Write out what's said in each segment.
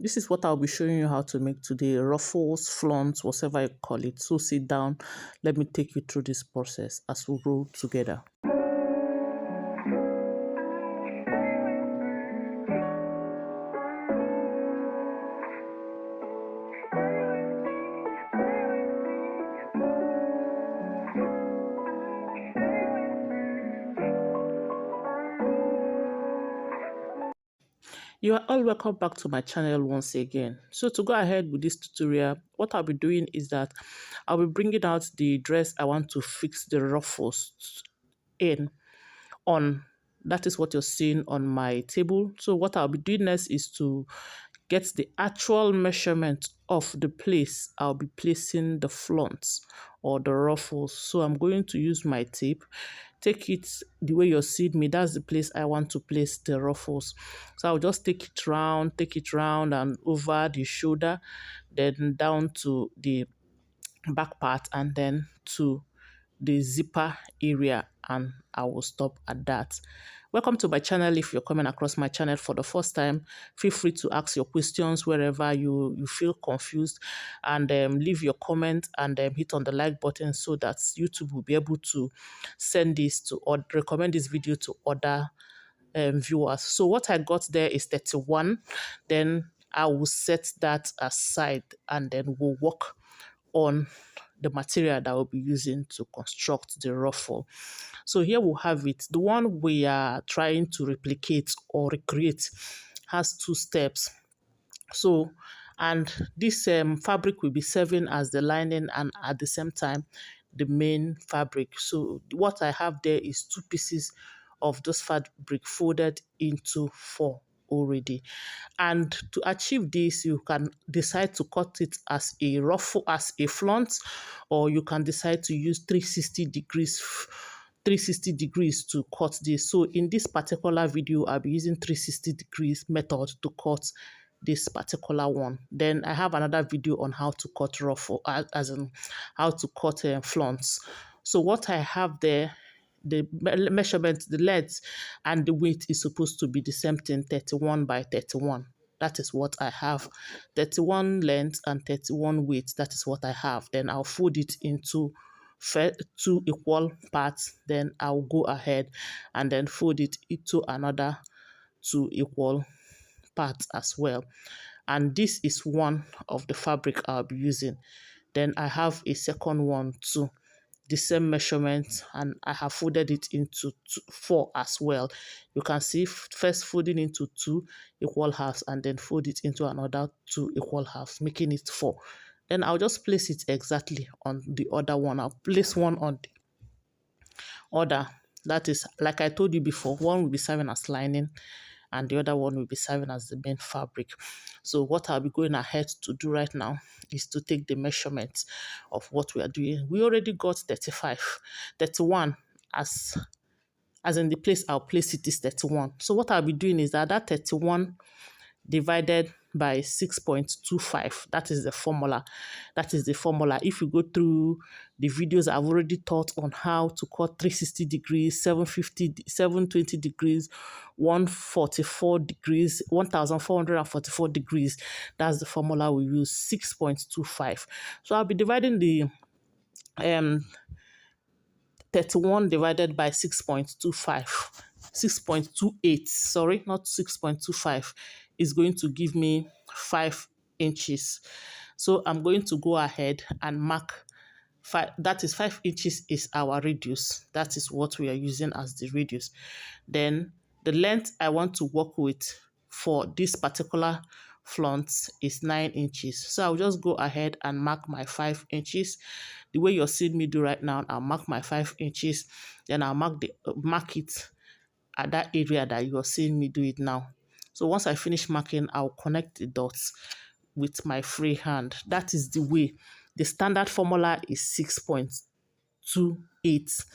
This is what I'll be showing you how to make today. Ruffles, flounce, whatever you call it. So sit down, let me take you through this process as we roll together. You are all welcome back to my channel once again. So to go ahead with this tutorial, what I'll be doing is that I'll be bringing out the dress I want to fix the ruffles in on. That is what you're seeing on my table. So what I'll be doing next is to get the actual measurement of the place I'll be placing the flounce or the ruffles. So I'm going to use my tape, take it the way you're seeing me. That's the place I want to place the ruffles. So I'll just take it round and over the shoulder, then down to the back part and then to the zipper area, and I will stop at that. Welcome to my channel. If you're coming across my channel for the first time, feel free to ask your questions wherever you feel confused, and leave your comment and hit on the like button so that YouTube will be able to send this to or recommend this video to other viewers. So what I got there is 31. Then I will set that aside and then we'll work on the material that we'll be using to construct the ruffle. So here we have it. The one we are trying to replicate or recreate has 2 steps. So, and this fabric will be serving as the lining and at the same time the main fabric. So what I have there is 2 pieces of this fabric folded into 4 already. And to achieve this, you can decide to cut it as a ruffle, as a flounce, or you can decide to use 360 degrees to cut this. So in this particular video, I'll be using 360 degrees method to cut this particular one. Then I have another video on how to cut ruffle, as in how to cut flounce. So what I have there, the measurement, the length and the weight is supposed to be the same thing, 31 by 31. That is what I have. 31 length and 31 weight. That is what I have. Then I'll fold it into 2 equal parts. Then I'll go ahead and then fold it into another 2 equal parts as well. And this is one of the fabric I'll be using. Then I have a second one too, the same measurement, and I have folded it into 4 as well. You can see first folding into 2 equal halves and then fold it into another 2 equal halves, making it 4. Then I'll just place it exactly on the other one. I'll place one on the other. That is, like I told you before, one will be serving as lining and the other one will be serving as the main fabric. So what I'll be going ahead to do right now is to take the measurements of what we are doing. We already got 35, 31 as in the place I'll place it is 31. So what I'll be doing is that 31 divided by 6.25. That is the formula. That is the formula. If you go through the videos I've already taught on how to cut 360 degrees, 750, 720 degrees, 144 degrees, 1444 degrees. That's the formula we use, 6.25. So I'll be dividing the 31 divided by 6.25. 6.28, sorry, not 6.25, is going to give me 5 inches. So I'm going to go ahead and mark 5, that is 5 inches is our radius. That is what we are using as the radius. Then the length I want to work with for this particular flounce is 9 inches. So I'll just go ahead and mark my 5 inches. The way you're seeing me do right now, I'll mark my 5 inches. Then I'll mark it at that area that you're seeing me do it now. So once I finish marking, I'll connect the dots with my free hand. That is the way. The standard formula is 6.28.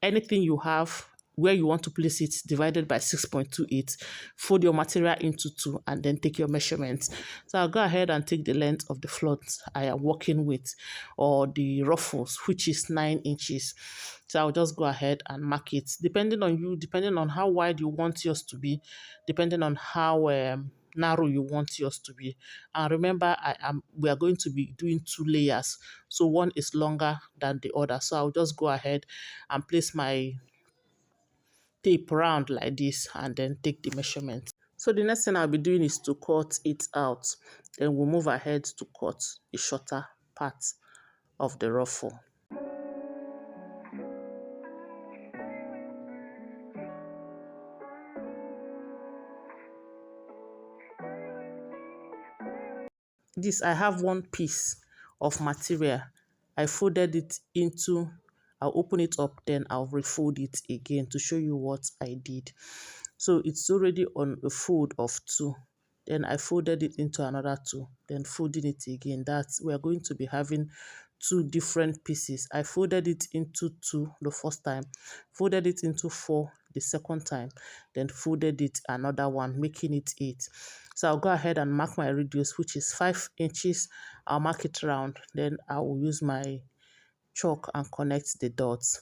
Anything you have where you want to place it divided by 6.28, fold your material into 2 and then take your measurements. So I'll go ahead and take the length of the flounce I am working with, or the ruffles, which is 9 inches. So I'll just go ahead and mark it, depending on you, depending on how wide you want yours to be, depending on how narrow you want yours to be. And remember, we are going to be doing 2 layers, so one is longer than the other. So I'll just go ahead and place my tape round like this and then take the measurement. So the next thing I'll be doing is to cut it out. Then we'll move ahead to cut a shorter part of the ruffle. This, I have one piece of material. I folded it into, I'll open it up, then I'll refold it again to show you what I did. So it's already on a fold of 2. Then I folded it into another 2, then folding it again. That's, we are going to be having 2 different pieces. I folded it into 2 the first time, folded it into 4 the second time, then folded it another one, making it 8. So I'll go ahead and mark my radius, which is 5 inches. I'll mark it round, then I will use my chalk and connect the dots.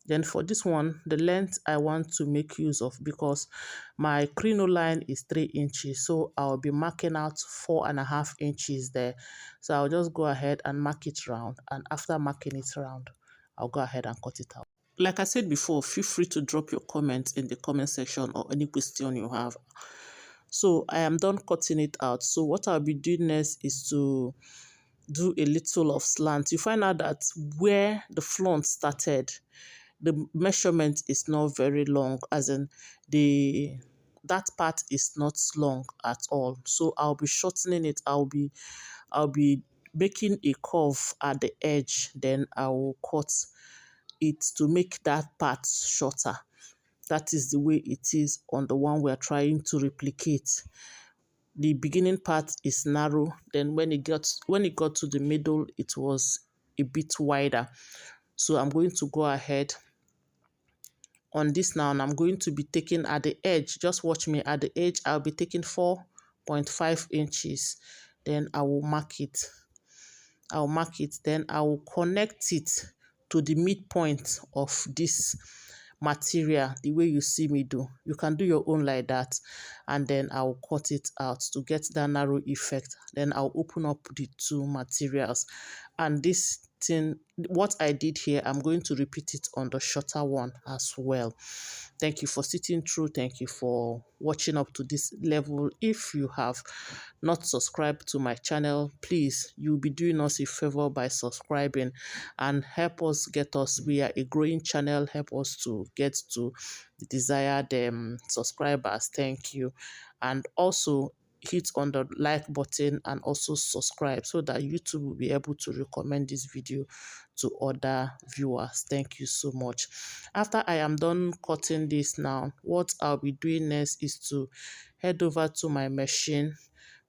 Then for this one, the length I want to make use of, because my crinoline is 3 inches, so I'll be marking out 4.5 inches there. So I'll just go ahead and mark it round, and after marking it round, I'll go ahead and cut it out. Like I said before, feel free to drop your comments in the comment section or any question you have. So I am done cutting it out. So what I'll be doing next is to do a little of slant. You find out that where the flounce started, the measurement is not very long, as in that part is not long at all. So I'll be shortening it. I'll be making a curve at the edge, then I will cut it to make that part shorter. That is the way it is on the one we are trying to replicate. The beginning part is narrow, then when it got to the middle, it was a bit wider. So I'm going to go ahead on this now, and I'm going to be taking at the edge, just watch me, at the edge I'll be taking 4.5 inches, then I will mark it. Then I will connect it to the midpoint of this material the way you see me do. You can do your own like that, and then I'll cut it out to get that narrow effect. Then I'll open up the 2 materials, and this thing, what I did here, I'm going to repeat it on the shorter one as well. Thank you for sitting through. Thank you for watching up to this level. If you have not subscribed to my channel, please, you'll be doing us a favor by subscribing and help us get us. We are a growing channel. Help us to get to the desired subscribers. Thank you. And also hit on the like button and also subscribe so that YouTube will be able to recommend this video to other viewers. Thank you so much. After I am done cutting this now, what I'll be doing next is to head over to my machine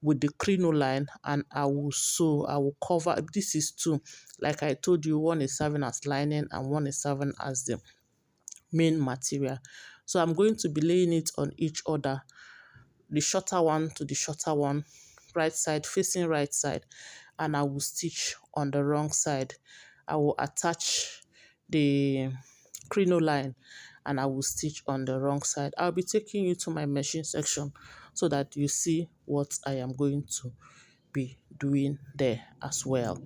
with the crinoline, and I will sew. I will cover. This is 2, like I told you, one is serving as lining and one is serving as the main material. So I'm going to be laying it on each other, the shorter one to the shorter one, right side facing right side, and I will stitch on the wrong side. I will attach the crinoline and I will stitch on the wrong side. I'll be taking you to my machine section so that you see what I am going to be doing there as well.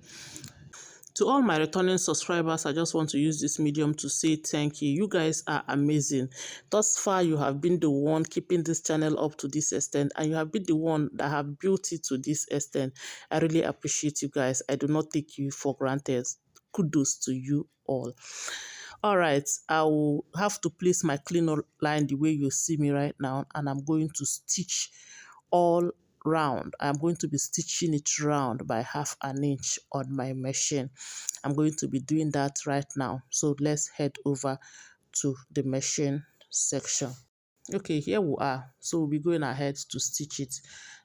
To all my returning subscribers, I just want to use this medium to say thank you. You guys are amazing. Thus far, you have been the one keeping this channel up to this extent, and you have been the one that have built it to this extent. I really appreciate you guys. I do not take you for granted. Kudos to you all. All right, I will have to place my cleaner line the way you see me right now, and I'm going to stitch all round. I'm going to be stitching it round by 1/2 inch on my machine. I'm going to be doing that right now. So let's head over to the machine section. Okay, here we are. So we'll be going ahead to stitch it.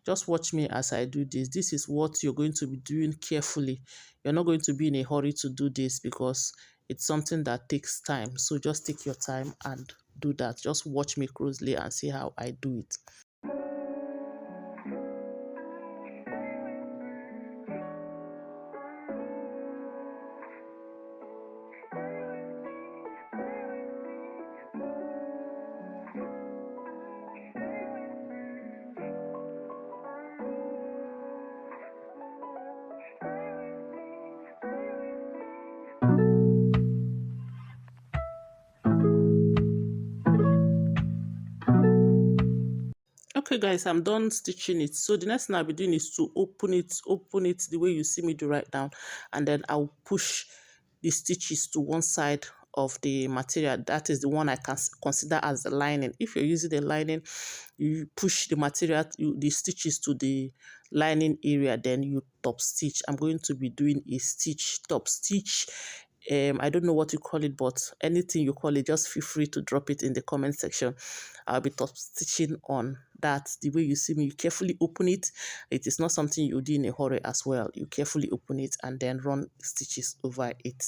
Just watch me as I do this. This is what you're going to be doing carefully. You're not going to be in a hurry to do this because it's something that takes time. So just take your time and do that. Just watch me closely and see how I do it. Okay guys, I'm done stitching it. So the next thing I'll be doing is to open it the way you see me do right now, and then I'll push the stitches to one side of the material. That is the one I can consider as the lining. If you're using the lining, you push the material, the stitches to the lining area, then you top stitch. I'm going to be doing a top stitch. I don't know what you call it, but anything you call it, just feel free to drop it in the comment section. I'll be top stitching on that the way you see me. You carefully open it. It is not something you do in a hurry as well. You carefully open it and then run stitches over it.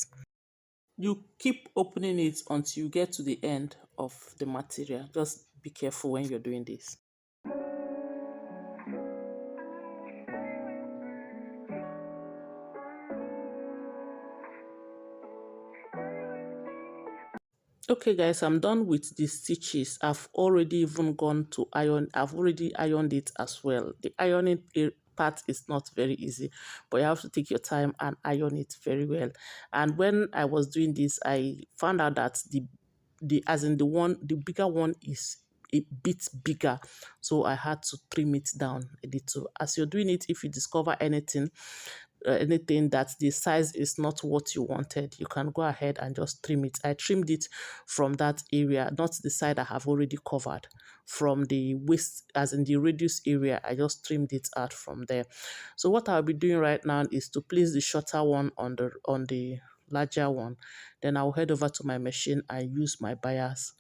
You keep opening it until you get to the end of the material. Just be careful when you're doing this. Okay guys, I'm done with the stitches. I've already even gone to iron. I've already ironed it as well. The ironing part is not very easy, but you have to take your time and iron it very well. And when I was doing this, I found out that the bigger one is a bit bigger, so I had to trim it down a little. As you're doing it, if you discover anything that the size is not what you wanted, you can go ahead and just trim it. I trimmed it from that area, not the side I have already covered. From the waist, as in the radius area, I just trimmed it out from there. So what I'll be doing right now is to place the shorter one on the larger one. Then I'll head over to my machine and use my bias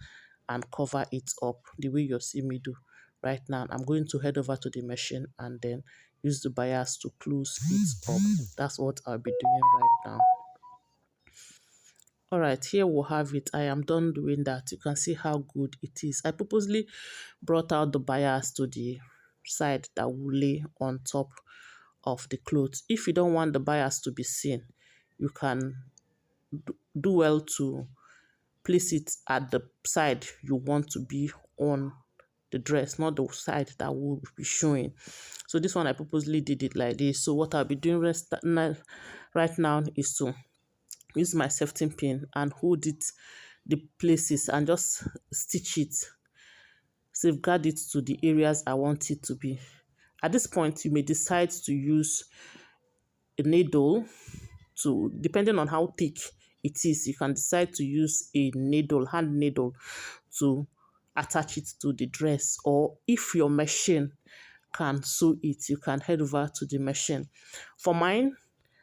and cover it up the way you see me do right now. I'm going to head over to the machine and then use the bias to close it up. That's what I'll be doing right now. All right, here we'll have it. I am done doing that. You can see how good it is. I purposely brought out the bias to the side that will lay on top of the clothes. If you don't want the bias to be seen, you can do well to place it at the side you want to be on the dress, not the side that will be showing. So this one I purposely did it like this. So what I'll be doing right now is to use my safety pin and hold it the places and just stitch it, safeguard it to the areas I want it to be. At this point, you may decide to use a needle to, depending on how thick it is, you can decide to use a needle, hand needle, to attach it to the dress. Or if your machine can sew it, you can head over to the machine. For mine,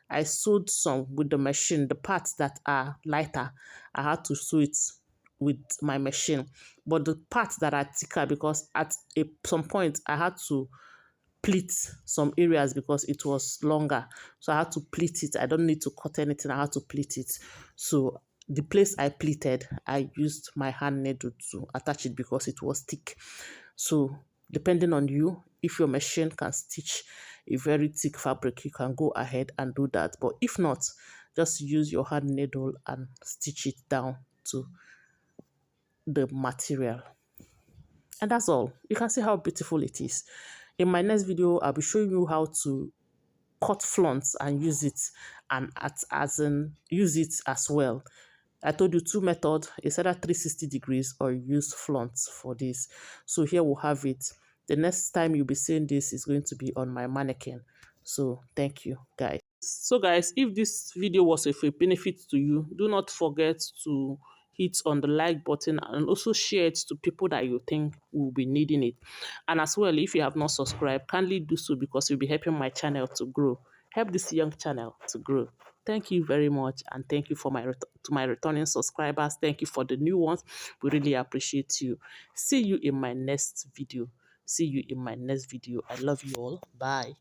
I sewed some with the machine. The parts that are lighter, I had to sew it with my machine. But the parts that are thicker, because at some point I had to pleat some areas because it was longer, so I had to pleat it. I don't need to cut anything, I had to pleat it. So the place I pleated, I used my hand needle to attach it because it was thick. So depending on you, if your machine can stitch a very thick fabric, you can go ahead and do that. But if not, just use your hand needle and stitch it down to the material. And that's all. You can see how beautiful it is. In my next video, I'll be showing you how to cut flounce and use it, and use it as well. I told you two methods. It's either 360 degrees or use flounce for this. So here we'll have it. The next time you'll be seeing this is going to be on my mannequin. So thank you, guys. So guys, if this video was of a benefit to you, do not forget to hit on the like button and also share it to people that you think will be needing it. And as well, if you have not subscribed, kindly do so because you'll be helping my channel to grow. Help this young channel to grow. Thank you very much, and thank you for my returning subscribers. Thank you for the new ones. We really appreciate you. See you in my next video. See you in my next video. I love you all. Bye.